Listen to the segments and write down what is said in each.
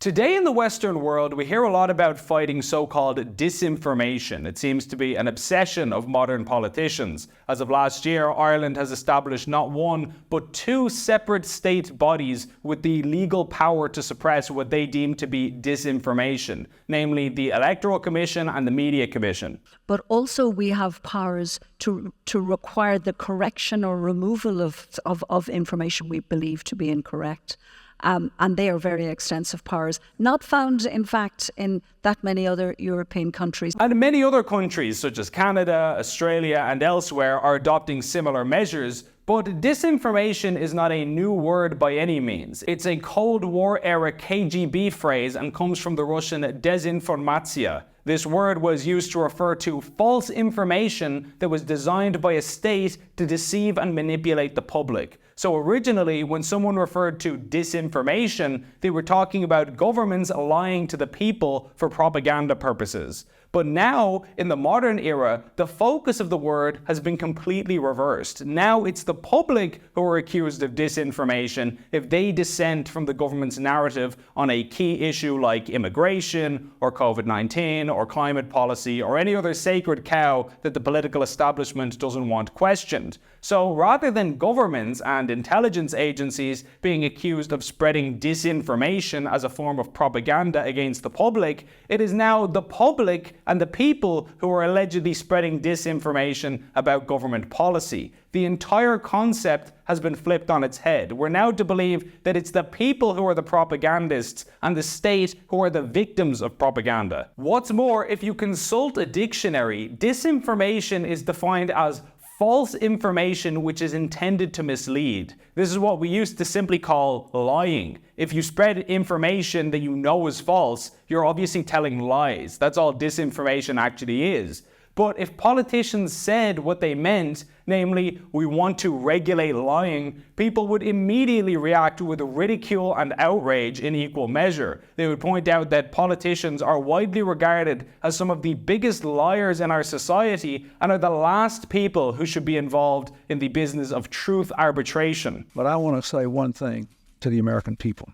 Today in the Western world, we hear a lot about fighting so-called disinformation. It seems to be an obsession of modern politicians. As of last year, Ireland has established not one, but two separate state bodies with the legal power to suppress what they deem to be disinformation, namely the Electoral Commission and the Media Commission. But also we have powers to require the correction or removal of information we believe to be incorrect. And they are very extensive powers, not found, in fact, in that many other European countries. And many other countries, such as Canada, Australia, and elsewhere, are adopting similar measures. But disinformation is not a new word by any means. It's a Cold War-era KGB phrase and comes from the Russian Desinformation. This word was used to refer to false information that was designed by a state to deceive and manipulate the public. So originally, when someone referred to disinformation, they were talking about governments lying to the people for propaganda purposes. But now, in the modern era, the focus of the word has been completely reversed. Now it's the public who are accused of disinformation if they dissent from the government's narrative on a key issue like immigration, or COVID-19, or climate policy, or any other sacred cow that the political establishment doesn't want questioned. So rather than governments and intelligence agencies being accused of spreading disinformation as a form of propaganda against the public, it is now the public and the people who are allegedly spreading disinformation about government policy. The entire concept has been flipped on its head. We're now to believe that it's the people who are the propagandists and the state who are the victims of propaganda. What's more, if you consult a dictionary, disinformation is defined as false information which is intended to mislead. This is what we used to simply call lying. If you spread information that you know is false, you're obviously telling lies. That's all disinformation actually is. But if politicians said what they meant, namely, we want to regulate lying, people would immediately react with ridicule and outrage in equal measure. They would point out that politicians are widely regarded as some of the biggest liars in our society and are the last people who should be involved in the business of truth arbitration. But I want to say one thing to the American people.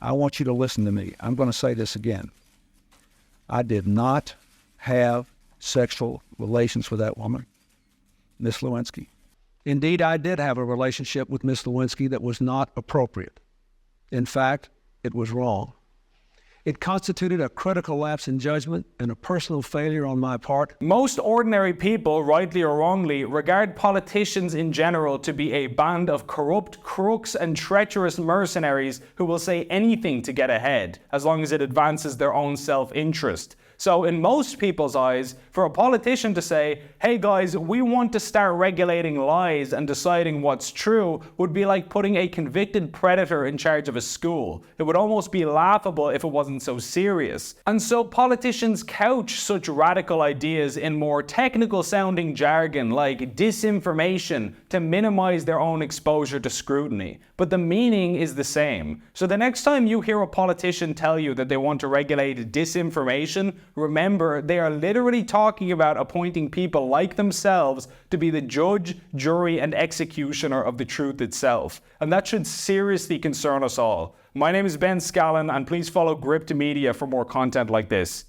I want you to listen to me. I'm going to say this again. I did not have sexual relations with that woman, Miss Lewinsky. Indeed, I did have a relationship with Miss Lewinsky that was not appropriate. In fact, it was wrong. It constituted a critical lapse in judgment and a personal failure on my part. Most ordinary people, rightly or wrongly, regard politicians in general to be a band of corrupt crooks and treacherous mercenaries who will say anything to get ahead, as long as it advances their own self-interest. So in most people's eyes, for a politician to say, hey guys, we want to start regulating lies and deciding what's true, would be like putting a convicted predator in charge of a school. It would almost be laughable if it wasn't so serious. And so politicians couch such radical ideas in more technical sounding jargon like disinformation to minimize their own exposure to scrutiny. But the meaning is the same. So the next time you hear a politician tell you that they want to regulate disinformation, remember, they are literally talking about appointing people like themselves to be the judge, jury, and executioner of the truth itself. And that should seriously concern us all. My name is Ben Scallan, and please follow Gript Media for more content like this.